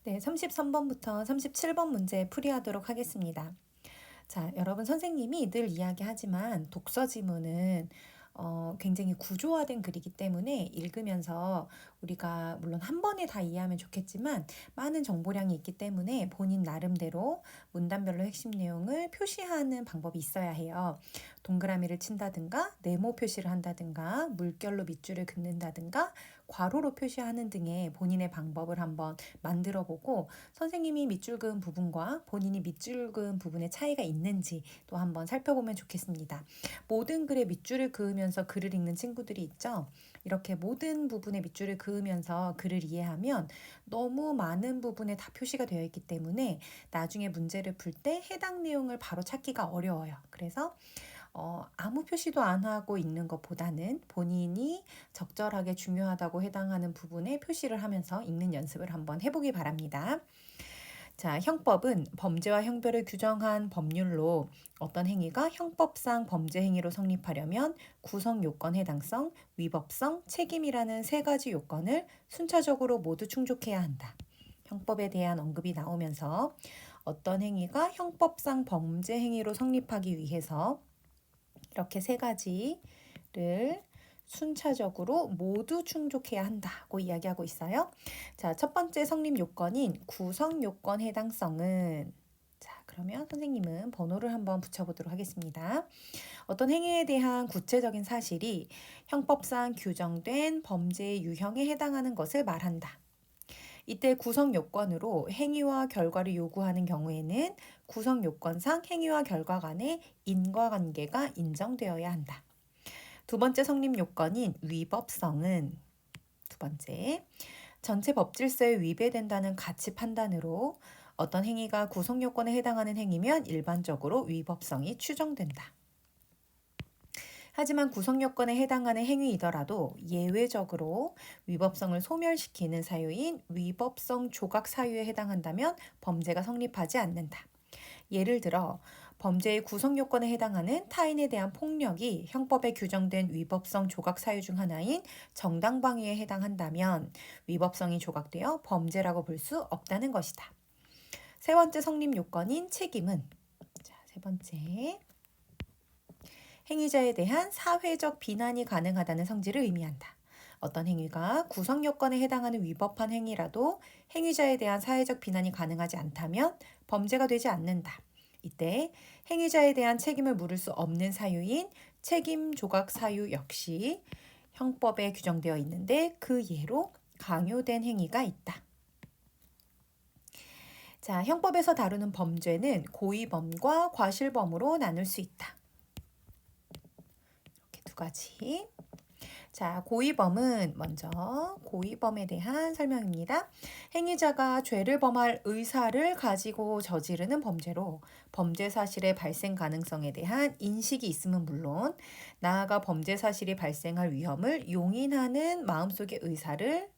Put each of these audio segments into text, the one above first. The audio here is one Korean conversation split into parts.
네, 33번부터 37번 문제 풀이하도록 하겠습니다. 자, 여러분 선생님이 늘 이야기하지만 독서 지문은 굉장히 구조화된 글이기 때문에 읽으면서 우리가 물론 한 번에 다 이해하면 좋겠지만 많은 정보량이 있기 때문에 본인 나름대로 문단별로 핵심 내용을 표시하는 방법이 있어야 해요. 동그라미를 친다든가 네모 표시를 한다든가 물결로 밑줄을 긋는다든가 괄호로 표시하는 등의 본인의 방법을 한번 만들어 보고 선생님이 밑줄 그은 부분과 본인이 밑줄 그은 부분의 차이가 있는지 또 한번 살펴보면 좋겠습니다. 모든 글에 밑줄을 그으면서 글을 읽는 친구들이 있죠. 이렇게 모든 부분에 밑줄을 그으면서 글을 이해하면 너무 많은 부분에 다 표시가 되어 있기 때문에 나중에 문제를 풀 때 해당 내용을 바로 찾기가 어려워요. 그래서 아무 표시도 안 하고 읽는 것보다는 본인이 적절하게 중요하다고 해당하는 부분에 표시를 하면서 읽는 연습을 한번 해보기 바랍니다. 자, 형법은 범죄와 형별을 규정한 법률로 어떤 행위가 형법상 범죄 행위로 성립하려면 구성 요건 해당성, 위법성, 책임이라는 세 가지 요건을 순차적으로 모두 충족해야 한다. 형법에 대한 언급이 나오면서 어떤 행위가 형법상 범죄 행위로 성립하기 위해서 이렇게 세 가지를 순차적으로 모두 충족해야 한다고 이야기하고 있어요. 자, 첫 번째 성립 요건인 구성 요건 해당성은 자, 그러면 선생님은 번호를 한번 붙여보도록 하겠습니다. 어떤 행위에 대한 구체적인 사실이 형법상 규정된 범죄의 유형에 해당하는 것을 말한다. 이때 구성 요건으로 행위와 결과를 요구하는 경우에는 구성 요건상 행위와 결과 간의 인과관계가 인정되어야 한다. 두 번째 성립 요건인 위법성은 두 번째, 전체 법질서에 위배된다는 가치 판단으로 어떤 행위가 구성 요건에 해당하는 행위면 일반적으로 위법성이 추정된다. 하지만 구성 요건에 해당하는 행위이더라도 예외적으로 위법성을 소멸시키는 사유인 위법성 조각 사유에 해당한다면 범죄가 성립하지 않는다. 예를 들어 범죄의 구성 요건에 해당하는 타인에 대한 폭력이 형법에 규정된 위법성 조각 사유 중 하나인 정당방위에 해당한다면 위법성이 조각되어 범죄라고 볼 수 없다는 것이다. 세 번째 성립 요건인 책임은 자, 세 번째 행위자에 대한 사회적 비난이 가능하다는 성질을 의미한다. 어떤 행위가 구성 요건에 해당하는 위법한 행위라도 행위자에 대한 사회적 비난이 가능하지 않다면 범죄가 되지 않는다. 이때 행위자에 대한 책임을 물을 수 없는 사유인 책임 조각 사유 역시 형법에 규정되어 있는데 그 예로 강요된 행위가 있다. 자, 형법에서 다루는 범죄는 고의범과 과실범으로 나눌 수 있다. 이렇게 두 가지. 자, 고의범은 먼저 고의범에 대한 설명입니다. 행위자가 죄를 범할 의사를 가지고 저지르는 범죄로 범죄 사실의 발생 가능성에 대한 인식이 있음은 물론 나아가 범죄 사실이 발생할 위험을 용인하는 마음속의 의사를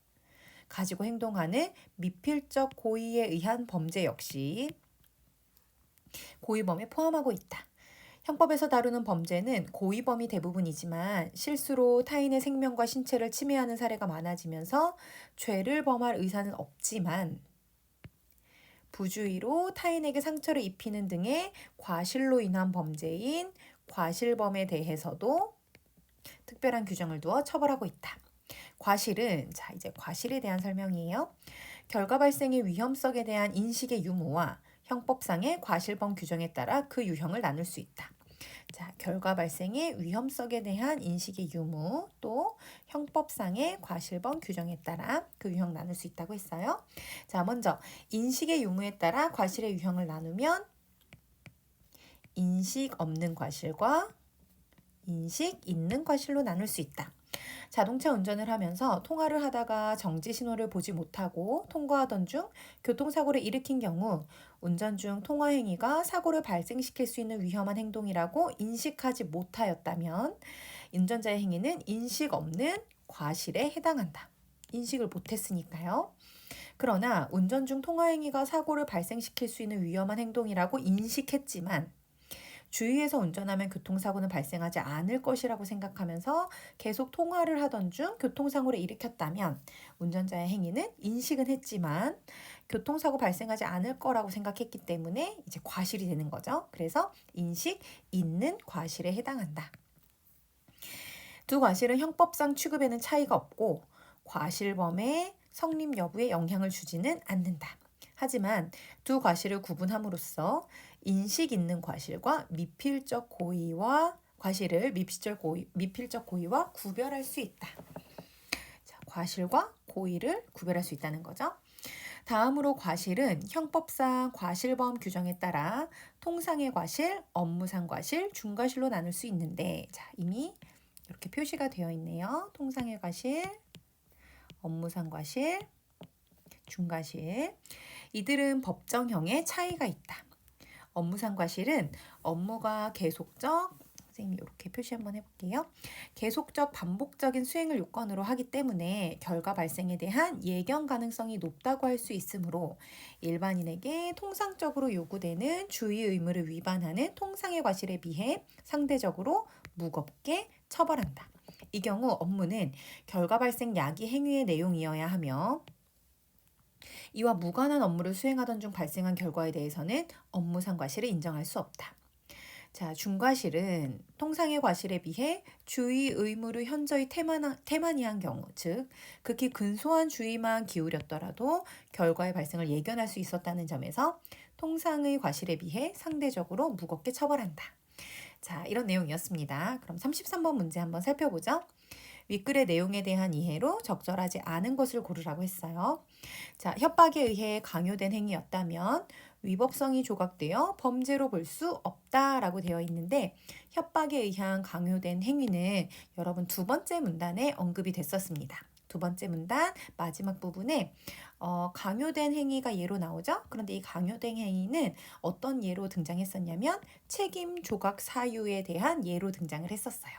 가지고 행동하는 미필적 고의에 의한 범죄 역시 고의범에 포함하고 있다. 형법에서 다루는 범죄는 고의범이 대부분이지만 실수로 타인의 생명과 신체를 침해하는 사례가 많아지면서 죄를 범할 의사는 없지만 부주의로 타인에게 상처를 입히는 등의 과실로 인한 범죄인 과실범에 대해서도 특별한 규정을 두어 처벌하고 있다. 과실은 자, 이제 과실에 대한 설명이에요. 결과 발생의 위험성에 대한 인식의 유무와 형법상의 과실범 규정에 따라 그 유형을 나눌 수 있다. 자, 결과 발생의 위험성에 대한 인식의 유무 또 형법상의 과실범 규정에 따라 그 유형 나눌 수 있다고 했어요. 자, 먼저 인식의 유무에 따라 과실의 유형을 나누면 인식 없는 과실과 인식 있는 과실로 나눌 수 있다. 자동차 운전을 하면서 통화를 하다가 정지 신호를 보지 못하고 통과하던 중 교통사고를 일으킨 경우 운전 중 통화 행위가 사고를 발생시킬 수 있는 위험한 행동이라고 인식하지 못하였다면 운전자의 행위는 인식 없는 과실에 해당한다. 인식을 못했으니까요. 그러나 운전 중 통화 행위가 사고를 발생시킬 수 있는 위험한 행동이라고 인식했지만 주의해서 운전하면 교통사고는 발생하지 않을 것이라고 생각하면서 계속 통화를 하던 중 교통사고를 일으켰다면 운전자의 행위는 인식은 했지만 교통사고 발생하지 않을 거라고 생각했기 때문에 이제 과실이 되는 거죠. 그래서 인식 있는 과실에 해당한다. 두 과실은 형법상 취급에는 차이가 없고 과실범의 성립 여부에 영향을 주지는 않는다. 하지만 두 과실을 구분함으로써 인식 있는 과실과 미필적 고의와 과실을 미필적 고의와 구별할 수 있다. 자, 과실과 고의를 구별할 수 있다는 거죠. 다음으로 과실은 형법상 과실범 규정에 따라 통상의 과실, 업무상 과실, 중과실로 나눌 수 있는데 자, 이미 이렇게 표시가 되어 있네요. 통상의 과실, 업무상 과실, 중과실. 이들은 법정형에 차이가 있다. 업무상 과실은 업무가 계속적, 선생님이 이렇게 표시 한번 해볼게요. 계속적 반복적인 수행을 요건으로 하기 때문에 결과 발생에 대한 예견 가능성이 높다고 할 수 있으므로 일반인에게 통상적으로 요구되는 주의 의무를 위반하는 통상의 과실에 비해 상대적으로 무겁게 처벌한다. 이 경우 업무는 결과 발생 야기 행위의 내용이어야 하며 이와 무관한 업무를 수행하던 중 발생한 결과에 대해서는 업무상 과실을 인정할 수 없다. 자, 중과실은 통상의 과실에 비해 주의 의무를 현저히 태만히한 경우, 즉 극히 근소한 주의만 기울였더라도 결과의 발생을 예견할 수 있었다는 점에서 통상의 과실에 비해 상대적으로 무겁게 처벌한다. 자, 이런 내용이었습니다. 그럼 33번 문제 한번 살펴보죠. 윗글의 내용에 대한 이해로 적절하지 않은 것을 고르라고 했어요. 자, 협박에 의해 강요된 행위였다면 위법성이 조각되어 범죄로 볼 수 없다라고 되어 있는데 협박에 의한 강요된 행위는 여러분 두 번째 문단에 언급이 됐었습니다. 두 번째 문단 마지막 부분에 강요된 행위가 예로 나오죠. 그런데 이 강요된 행위는 어떤 예로 등장했었냐면 책임 조각 사유에 대한 예로 등장을 했었어요.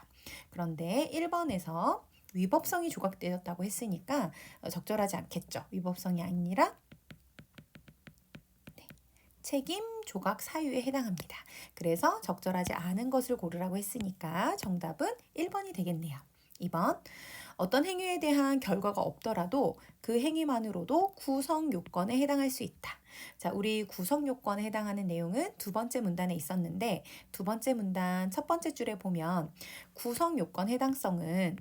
그런데 1번에서 위법성이 조각되었다고 했으니까 적절하지 않겠죠. 위법성이 아니라 책임 조각 사유에 해당합니다. 그래서 적절하지 않은 것을 고르라고 했으니까 정답은 1번이 되겠네요. 2번 어떤 행위에 대한 결과가 없더라도 그 행위만으로도 구성 요건에 해당할 수 있다. 자, 우리 구성 요건에 해당하는 내용은 두 번째 문단에 있었는데 두 번째 문단 첫 번째 줄에 보면 구성 요건 해당성은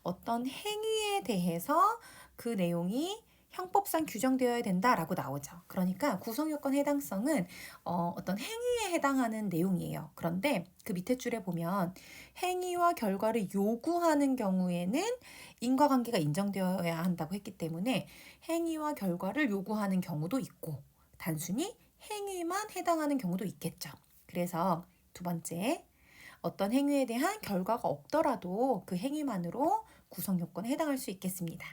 어떤 행위에 대해서 그 내용이 형법상 규정되어야 된다라고 나오죠. 그러니까 구성요건 해당성은 어떤 행위에 해당하는 내용이에요. 그런데 그 밑에 줄에 보면 행위와 결과를 요구하는 경우에는 인과관계가 인정되어야 한다고 했기 때문에 행위와 결과를 요구하는 경우도 있고 단순히 행위만 해당하는 경우도 있겠죠. 그래서 두 번째, 어떤 행위에 대한 결과가 없더라도 그 행위만으로 구성 요건에 해당할 수 있겠습니다.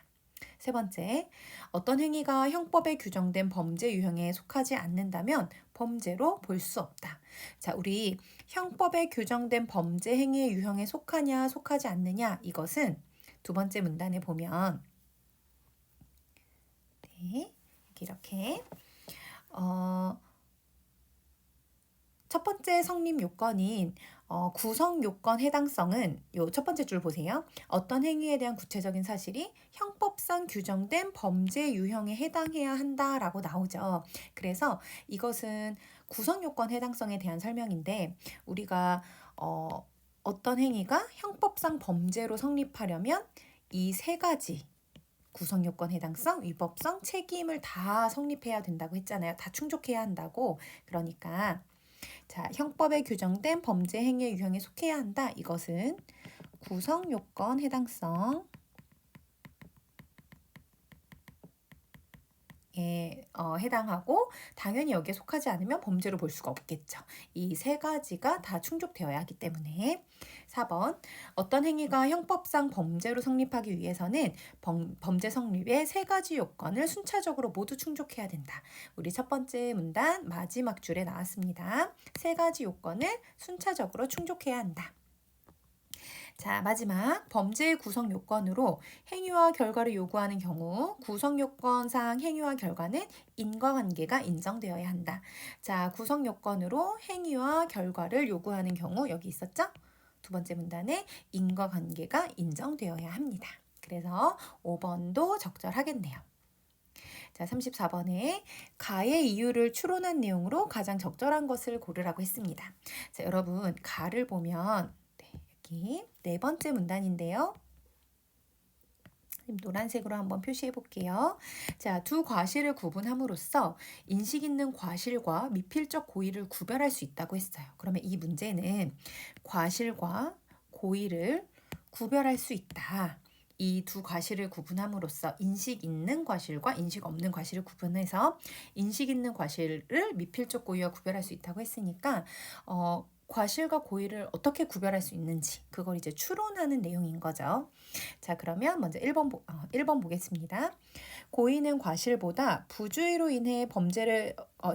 세 번째, 어떤 행위가 형법에 규정된 범죄 유형에 속하지 않는다면 범죄로 볼 수 없다. 자, 우리 형법에 규정된 범죄 행위의 유형에 속하냐, 속하지 않느냐, 이것은 두 번째 문단에 보면 네, 이렇게 첫 번째 성립 요건인 구성 요건 해당성은 요 첫 번째 줄 보세요. 어떤 행위에 대한 구체적인 사실이 형법상 규정된 범죄 유형에 해당해야 한다라고 나오죠. 그래서 이것은 구성 요건 해당성에 대한 설명인데 우리가 어떤 행위가 형법상 범죄로 성립하려면 이 세 가지 구성 요건 해당성, 위법성, 책임을 다 성립해야 된다고 했잖아요. 다 충족해야 한다고. 그러니까 자, 형법에 규정된 범죄 행위의 유형에 속해야 한다. 이것은 구성 요건 해당성 해당하고 당연히 여기에 속하지 않으면 범죄로 볼 수가 없겠죠. 이 세 가지가 다 충족되어야 하기 때문에 4번 어떤 행위가 형법상 범죄로 성립하기 위해서는 범죄 성립의 세 가지 요건을 순차적으로 모두 충족해야 된다. 우리 첫 번째 문단 마지막 줄에 나왔습니다. 세 가지 요건을 순차적으로 충족해야 한다. 자, 마지막 범죄의 구성 요건으로 행위와 결과를 요구하는 경우 구성 요건상 행위와 결과는 인과관계가 인정되어야 한다. 자, 구성 요건으로 행위와 결과를 요구하는 경우 여기 있었죠? 두 번째 문단에 인과관계가 인정되어야 합니다. 그래서 5번도 적절하겠네요. 자, 34번에 가의 이유를 추론한 내용으로 가장 적절한 것을 고르라고 했습니다. 자, 여러분 가를 보면 여기 네 번째 문단인데요. 노란색으로 한번 표시해 볼게요. 자, 두 과실을 구분함으로써 인식 있는 과실과 미필적 고의를 구별할 수 있다고 했어요. 그러면 이 문제는 과실과 고의를 구별할 수 있다. 이 두 과실을 구분함으로써 인식 있는 과실과 인식 없는 과실을 구분해서 인식 있는 과실을 미필적 고의와 구별할 수 있다고 했으니까 과실과 고의를 어떻게 구별할 수 있는지 그걸 이제 추론하는 내용인 거죠. 자, 그러면 먼저 1번 보겠습니다. 고의는 과실보다 부주의로 인해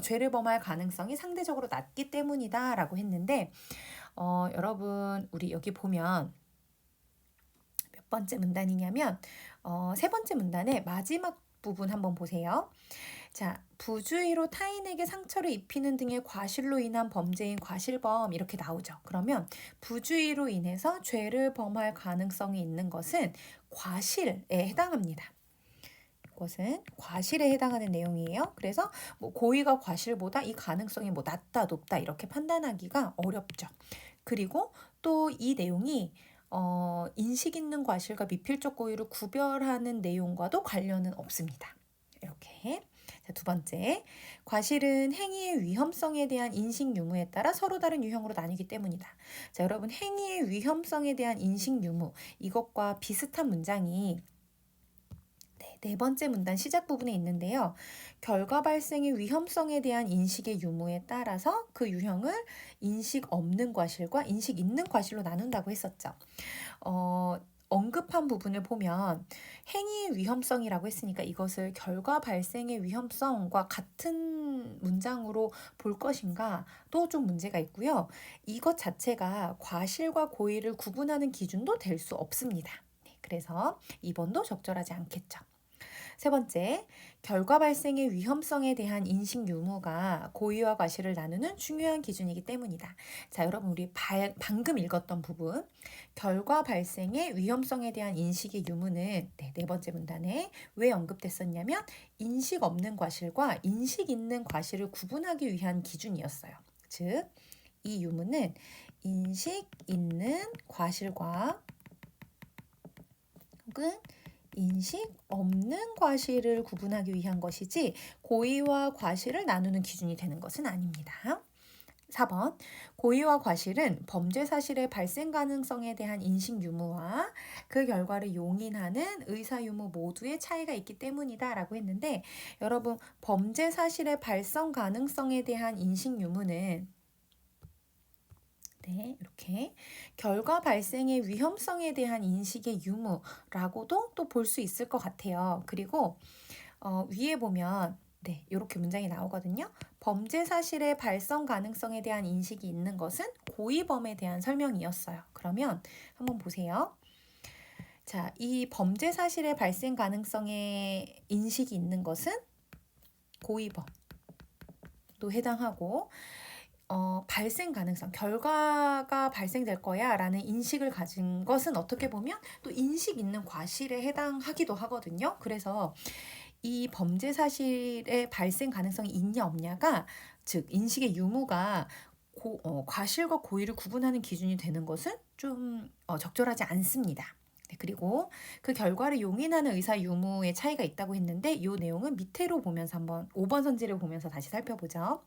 죄를 범할 가능성이 상대적으로 낮기 때문이다 라고 했는데 여러분 우리 여기 보면 몇 번째 문단이냐면 세 번째 문단의 마지막 부분 한번 보세요. 자, 부주의로 타인에게 상처를 입히는 등의 과실로 인한 범죄인 과실범 이렇게 나오죠. 그러면 부주의로 인해서 죄를 범할 가능성이 있는 것은 과실에 해당합니다. 이것은 과실에 해당하는 내용이에요. 그래서 뭐 고의가 과실보다 이 가능성이 뭐 낮다, 높다 이렇게 판단하기가 어렵죠. 그리고 또 이 내용이 인식 있는 과실과 미필적 고의를 구별하는 내용과도 관련은 없습니다. 이렇게. 자, 두 번째, 과실은 행위의 위험성에 대한 인식 유무에 따라 서로 다른 유형으로 나뉘기 때문이다. 자, 여러분 행위의 위험성에 대한 인식 유무 이것과 비슷한 문장이 네 번째 문단 시작 부분에 있는데요. 결과 발생의 위험성에 대한 인식의 유무에 따라서 그 유형을 인식 없는 과실과 인식 있는 과실로 나눈다고 했었죠. 언급한 부분을 보면 행위의 위험성이라고 했으니까 이것을 결과 발생의 위험성과 같은 문장으로 볼 것인가 또 좀 문제가 있고요. 이것 자체가 과실과 고의를 구분하는 기준도 될 수 없습니다. 네, 그래서 2번도 적절하지 않겠죠. 세 번째, 결과 발생의 위험성에 대한 인식 유무가 고의와 과실을 나누는 중요한 기준이기 때문이다. 자, 여러분 우리 방금 읽었던 부분 결과 발생의 위험성에 대한 인식의 유무는 네 번째 문단에 왜 언급됐었냐면 인식 없는 과실과 인식 있는 과실을 구분하기 위한 기준이었어요. 즉, 이 유무는 인식 있는 과실과 혹은 인식 없는 과실을 구분하기 위한 것이지 고의와 과실을 나누는 기준이 되는 것은 아닙니다. 4번 고의와 과실은 범죄 사실의 발생 가능성에 대한 인식 유무와 그 결과를 용인하는 의사 유무 모두의 차이가 있기 때문이다 라고 했는데 여러분 범죄 사실의 발생 가능성에 대한 인식 유무는 네, 이렇게 결과 발생의 위험성에 대한 인식의 유무라고도 또 볼 수 있을 것 같아요. 그리고 위에 보면 네, 이렇게 문장이 나오거든요. 범죄 사실의 발생 가능성에 대한 인식이 있는 것은 고의범에 대한 설명이었어요. 그러면 한번 보세요. 자, 이 범죄 사실의 발생 가능성에 인식이 있는 것은 고의범도 해당하고 발생 가능성, 결과가 발생될 거야 라는 인식을 가진 것은 어떻게 보면 또 인식 있는 과실에 해당하기도 하거든요. 그래서 이 범죄 사실의 발생 가능성이 있냐 없냐가 즉 인식의 유무가 과실과 고의를 구분하는 기준이 되는 것은 좀 적절하지 않습니다. 네, 그리고 그 결과를 용인하는 의사 유무의 차이가 있다고 했는데 이 내용은 밑으로 보면서 한번 5번 선지를 보면서 다시 살펴보죠.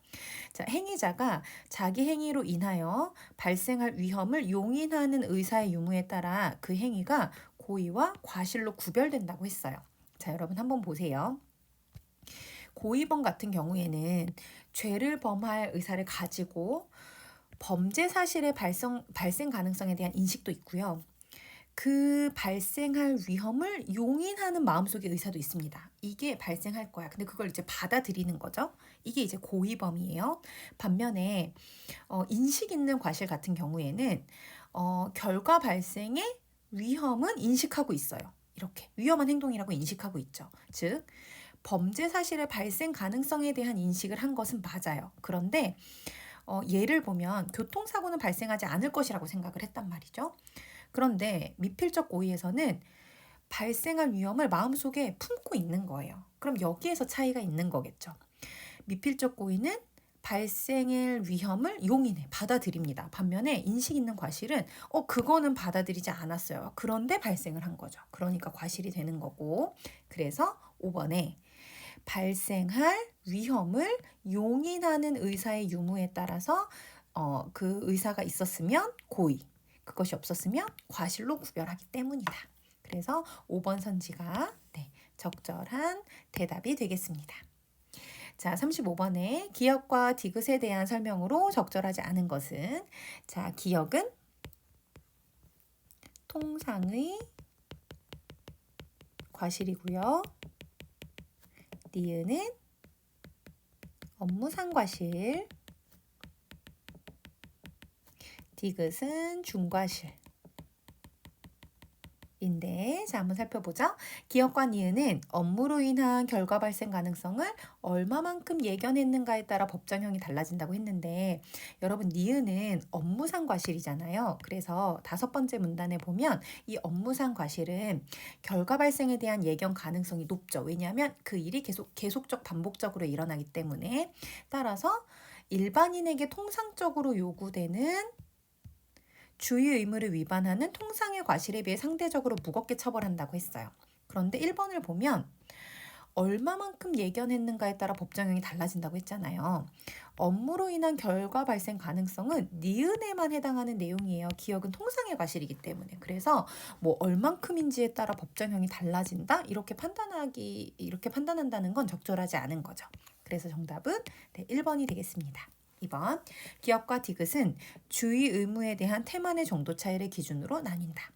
자, 행위자가 자기 행위로 인하여 발생할 위험을 용인하는 의사의 유무에 따라 그 행위가 고의와 과실로 구별된다고 했어요. 자, 여러분 한번 보세요. 고의범 같은 경우에는 죄를 범할 의사를 가지고 범죄 사실의 발생 가능성에 대한 인식도 있고요. 그 발생할 위험을 용인하는 마음속의 의사도 있습니다. 이게 발생할 거야. 근데 그걸 이제 받아들이는 거죠. 이게 이제 고의범이에요. 반면에 인식 있는 과실 같은 경우에는 결과 발생의 위험은 인식하고 있어요. 이렇게 위험한 행동이라고 인식하고 있죠. 즉 범죄 사실의 발생 가능성에 대한 인식을 한 것은 맞아요. 그런데 예를 보면 교통사고는 발생하지 않을 것이라고 생각을 했단 말이죠. 그런데 미필적 고의에서는 발생할 위험을 마음속에 품고 있는 거예요. 그럼 여기에서 차이가 있는 거겠죠. 미필적 고의는 발생할 위험을 용인해 받아들입니다. 반면에 인식 있는 과실은 그거는 받아들이지 않았어요. 그런데 발생을 한 거죠. 그러니까 과실이 되는 거고. 그래서 5번에 발생할 위험을 용인하는 의사의 유무에 따라서 그 의사가 있었으면 고의, 그것이 없었으면 과실로 구별하기 때문이다. 그래서 5번 선지가 적절한 대답이 되겠습니다. 자, 35번에 기억과 디귿에 대한 설명으로 적절하지 않은 것은, 자, 기억은 통상의 과실이고요. 니은은 업무상 과실, 디귿은 중과실. 인데, 자, 한번 살펴보죠. 기억과 니은은 업무로 인한 결과 발생 가능성을 얼마만큼 예견했는가에 따라 법정형이 달라진다고 했는데, 여러분 니은은 업무상 과실이잖아요. 그래서 5번째 문단에 보면 이 업무상 과실은 결과 발생에 대한 예견 가능성이 높죠. 왜냐하면 그 일이 계속적 반복적으로 일어나기 때문에. 따라서 일반인에게 통상적으로 요구되는 주의 의무를 위반하는 통상의 과실에 비해 상대적으로 무겁게 처벌한다고 했어요. 그런데 1번을 보면 얼마만큼 예견했는가에 따라 법정형이 달라진다고 했잖아요. 업무로 인한 결과 발생 가능성은 니은에만 해당하는 내용이에요. 기억은 통상의 과실이기 때문에. 그래서 뭐 얼만큼인지에 따라 법정형이 달라진다? 이렇게 판단한다는 건 적절하지 않은 거죠. 그래서 정답은 1번이 되겠습니다. 2번, 기억과 디귿은 주의 의무에 대한 태만의 정도 차이를 기준으로 나뉜다.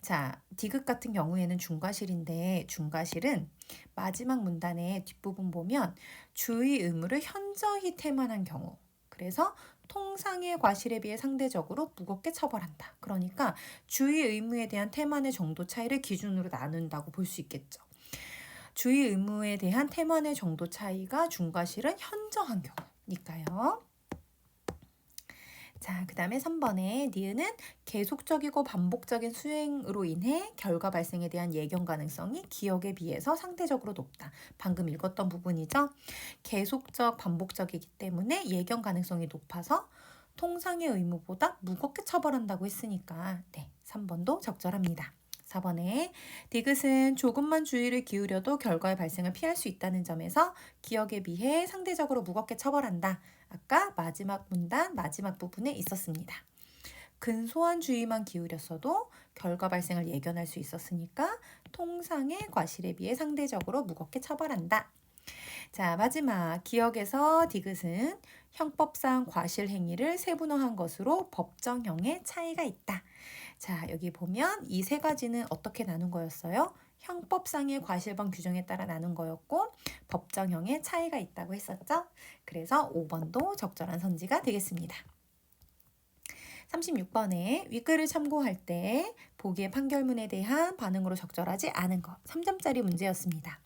자, 디귿 같은 경우에는 중과실인데 중과실은 마지막 문단의 뒷부분 보면 주의 의무를 현저히 태만한 경우, 그래서 통상의 과실에 비해 상대적으로 무겁게 처벌한다. 그러니까 주의 의무에 대한 태만의 정도 차이를 기준으로 나눈다고 볼 수 있겠죠. 주의 의무에 대한 태만의 정도 차이가 중과실은 현저한 경우니까요. 자, 그 다음에 3번에 니은은 계속적이고 반복적인 수행으로 인해 결과 발생에 대한 예견 가능성이 기억에 비해서 상대적으로 높다. 방금 읽었던 부분이죠. 계속적, 반복적이기 때문에 예견 가능성이 높아서 통상의 의무보다 무겁게 처벌한다고 했으니까 3번도 적절합니다. 4번에 디귿은 조금만 주의를 기울여도 결과의 발생을 피할 수 있다는 점에서 기억에 비해 상대적으로 무겁게 처벌한다. 아까 마지막 문단 마지막 부분에 있었습니다. 근소한 주의만 기울였어도 결과 발생을 예견할 수 있었으니까 통상의 과실에 비해 상대적으로 무겁게 처벌한다. 자, 마지막 기억에서 디귿은 형법상 과실 행위를 세분화한 것으로 법정형의 차이가 있다. 자, 여기 보면 이 세 가지는 어떻게 나눈 거였어요? 형법상의 과실범 규정에 따라 나눈 거였고 법정형의 차이가 있다고 했었죠? 그래서 5번도 적절한 선지가 되겠습니다. 36번에 윗글을 참고할 때 보기의 판결문에 대한 반응으로 적절하지 않은 것 3점짜리 문제였습니다.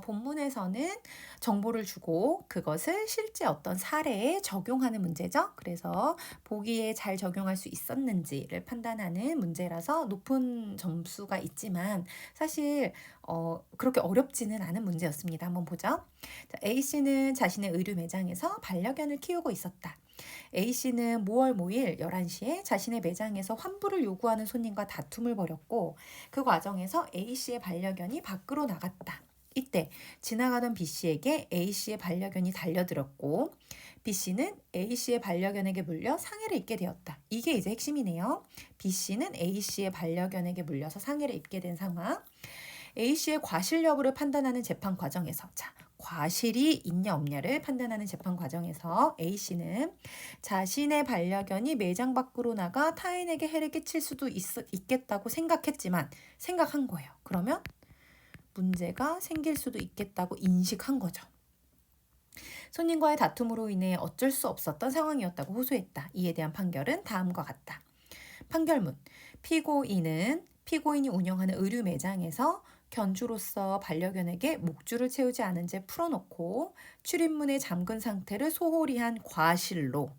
본문에서는 정보를 주고 그것을 실제 어떤 사례에 적용하는 문제죠. 그래서 보기에 잘 적용할 수 있었는지를 판단하는 문제라서 높은 점수가 있지만 사실 그렇게 어렵지는 않은 문제였습니다. 한번 보죠. 자, A씨는 자신의 의류 매장에서 반려견을 키우고 있었다. A씨는 모월 모일 11시에 자신의 매장에서 환불을 요구하는 손님과 다툼을 벌였고 그 과정에서 A씨의 반려견이 밖으로 나갔다. 이때 지나가던 B씨에게 A씨의 반려견이 달려들었고 B씨는 A씨의 반려견에게 물려 상해를 입게 되었다. 이게 이제 핵심이네요. B씨는 A씨의 반려견에게 물려서 상해를 입게 된 상황. A씨의 과실 여부를 판단하는 재판 과정에서 과실이 있냐 없냐를 판단하는 재판 과정에서 A씨는 자신의 반려견이 매장 밖으로 나가 타인에게 해를 끼칠 수도 있겠다고 생각한 거예요. 그러면 문제가 생길 수도 있겠다고 인식한 거죠. 손님과의 다툼으로 인해 어쩔 수 없었던 상황이었다고 호소했다. 이에 대한 판결은 다음과 같다. 판결문. 피고인이 운영하는 의류 매장에서 견주로서 반려견에게 목줄을 채우지 않은 채 풀어놓고 출입문에 잠근 상태를 소홀히 한 과실로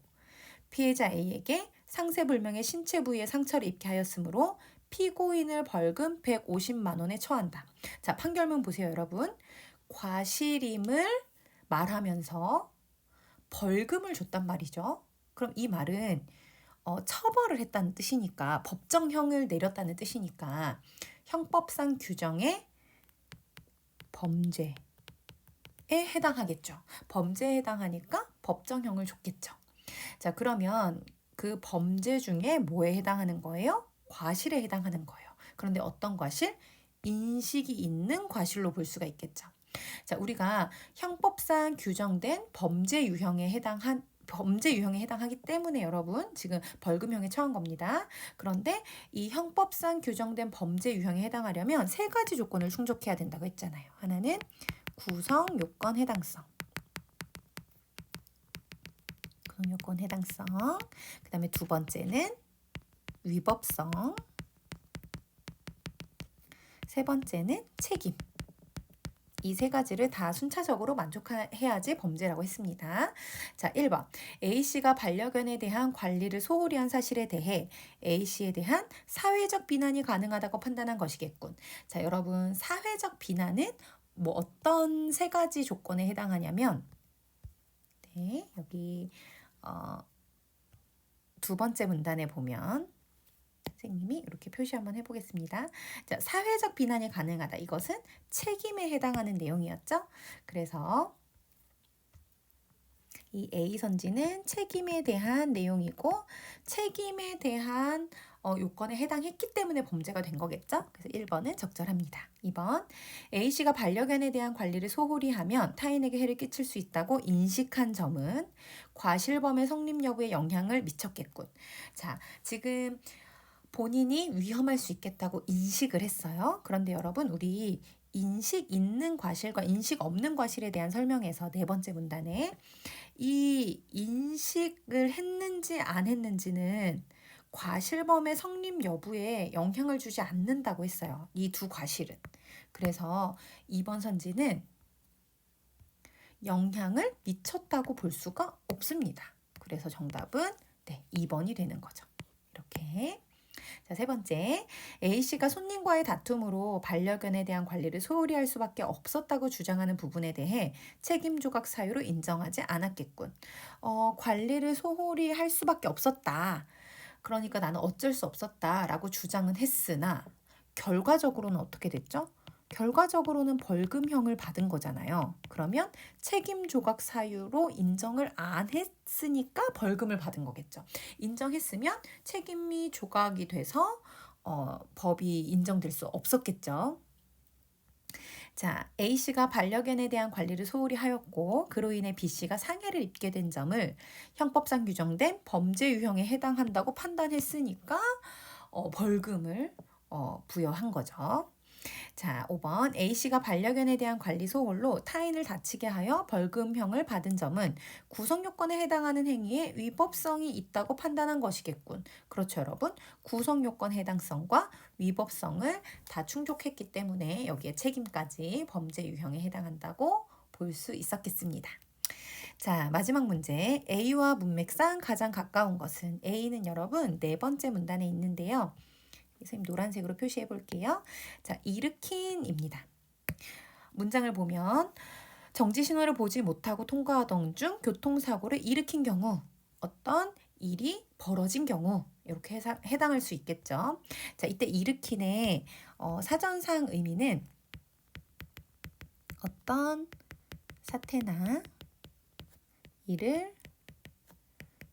피해자 A에게 상세불명의 신체 부위에 상처를 입게 하였으므로 피고인을 벌금 150만 원에 처한다. 자, 판결문 보세요, 여러분. 과실임을 말하면서 벌금을 줬단 말이죠. 그럼 이 말은 처벌을 했다는 뜻이니까, 법정형을 내렸다는 뜻이니까 형법상 규정의 범죄에 해당하겠죠. 범죄에 해당하니까 법정형을 줬겠죠. 자, 그러면 그 범죄 중에 뭐에 해당하는 거예요? 과실에 해당하는 거예요. 그런데 어떤 과실? 인식이 있는 과실로 볼 수가 있겠죠. 자, 우리가 형법상 규정된 범죄 유형에 해당하기 때문에 여러분 지금 벌금형에 처한 겁니다. 그런데 이 형법상 규정된 범죄 유형에 해당하려면 세 가지 조건을 충족해야 된다고 했잖아요. 하나는 구성 요건 해당성. 요건 해당성. 그 다음에 두 번째는 위법성. 세 번째는 책임. 이 세 가지를 다 순차적으로 만족해야지 범죄라고 했습니다. 자, 1번. A씨가 반려견에 대한 관리를 소홀히 한 사실에 대해 A씨에 대한 사회적 비난이 가능하다고 판단한 것이겠군. 자, 여러분, 사회적 비난은 뭐 어떤 세 가지 조건에 해당하냐면, 네, 여기 두 번째 문단에 보면 선생님이 이렇게 표시 한번 해보겠습니다. 자, 사회적 비난이 가능하다. 이것은 책임에 해당하는 내용이었죠. 그래서 이 A 선지는 책임에 대한 내용이고 책임에 대한 요건에 해당했기 때문에 범죄가 된 거겠죠. 그래서 1번은 적절합니다. 2번, A씨가 반려견에 대한 관리를 소홀히 하면 타인에게 해를 끼칠 수 있다고 인식한 점은 과실범의 성립 여부에 영향을 미쳤겠군. 자, 지금 본인이 위험할 수 있겠다고 인식을 했어요. 그런데 여러분, 우리 인식 있는 과실과 인식 없는 과실에 대한 설명에서 네 번째 문단에 이 인식을 했는지 안 했는지는 과실범의 성립 여부에 영향을 주지 않는다고 했어요. 이 두 과실은. 그래서 2번 선지는 영향을 미쳤다고 볼 수가 없습니다. 그래서 정답은 네, 2번이 되는 거죠. 이렇게. 자, 세 번째. A씨가 손님과의 다툼으로 반려견에 대한 관리를 소홀히 할 수밖에 없었다고 주장하는 부분에 대해 책임 조각 사유로 인정하지 않았겠군. 관리를 소홀히 할 수밖에 없었다. 그러니까 나는 어쩔 수 없었다라고 주장은 했으나 결과적으로는 어떻게 됐죠? 결과적으로는 벌금형을 받은 거잖아요. 그러면 책임 조각 사유로 인정을 안 했으니까 벌금을 받은 거겠죠. 인정했으면 책임이 조각이 돼서 법이 인정될 수 없었겠죠. 자, A씨가 반려견에 대한 관리를 소홀히 하였고 그로 인해 B씨가 상해를 입게 된 점을 형법상 규정된 범죄 유형에 해당한다고 판단했으니까 벌금을 부여한 거죠. 자, 5번. A씨가 반려견에 대한 관리 소홀로 타인을 다치게 하여 벌금형을 받은 점은 구성요건에 해당하는 행위에 위법성이 있다고 판단한 것이겠군. 그렇죠, 여러분? 구성요건 해당성과 위법성을 다 충족했기 때문에 여기에 책임까지 범죄 유형에 해당한다고 볼 수 있었겠습니다. 자, 마지막 문제. A와 문맥상 가장 가까운 것은 A는 여러분 네 번째 문단에 있는데요. 선생님 노란색으로 표시해 볼게요. 자, 일으킨입니다. 문장을 보면 정지 신호를 보지 못하고 통과하던 중 교통사고를 일으킨 경우 어떤 일이 벌어진 경우 이렇게 해당할 수 있겠죠. 자, 이때 일으킨의 사전상 의미는 어떤 사태나 일을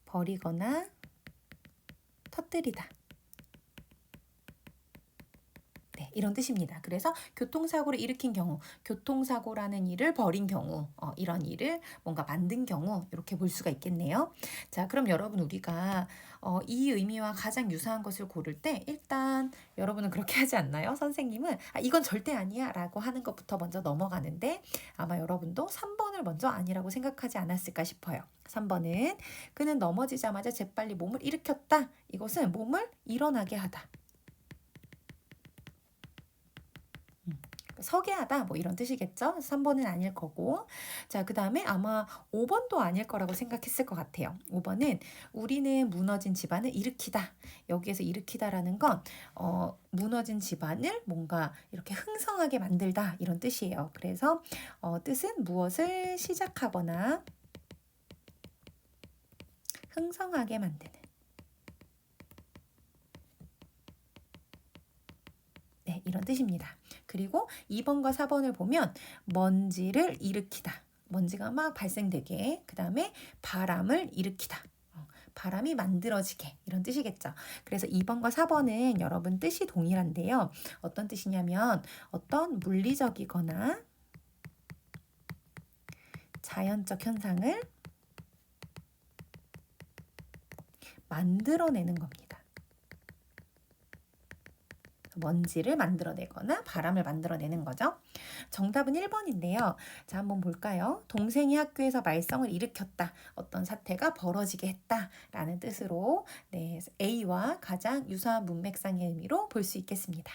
벌이거나 터뜨리다. 이런 뜻입니다. 그래서 교통사고를 일으킨 경우, 교통사고라는 일을 벌인 경우, 이런 일을 뭔가 만든 경우 이렇게 볼 수가 있겠네요. 자, 그럼 여러분 우리가 이 의미와 가장 유사한 것을 고를 때 일단 여러분은 그렇게 하지 않나요? 선생님은 이건 절대 아니야 라고 하는 것부터 먼저 넘어가는데 아마 여러분도 3번을 먼저 아니라고 생각하지 않았을까 싶어요. 3번은 그는 넘어지자마자 재빨리 몸을 일으켰다. 이것은 몸을 일어나게 하다. 서게 하다 뭐 이런 뜻이겠죠. 3번은 아닐 거고. 자, 그 다음에 아마 5번도 아닐 거라고 생각했을 것 같아요. 5번은 우리는 무너진 집안을 일으키다. 여기에서 일으키다라는 건 무너진 집안을 뭔가 이렇게 흥성하게 만들다 이런 뜻이에요. 그래서 뜻은 무엇을 시작하거나 흥성하게 만드는. 네, 이런 뜻입니다. 그리고 2번과 4번을 보면 먼지를 일으키다. 먼지가 막 발생되게. 그 다음에 바람을 일으키다. 바람이 만들어지게 이런 뜻이겠죠. 그래서 2번과 4번은 여러분 뜻이 동일한데요. 어떤 뜻이냐면 어떤 물리적이거나 자연적 현상을 만들어내는 겁니다. 먼지를 만들어내거나 바람을 만들어내는 거죠. 정답은 1번인데요. 자, 한번 볼까요? 동생이 학교에서 말썽을 일으켰다. 어떤 사태가 벌어지게 했다. 라는 뜻으로 A와 가장 유사한 문맥상의 의미로 볼 수 있겠습니다.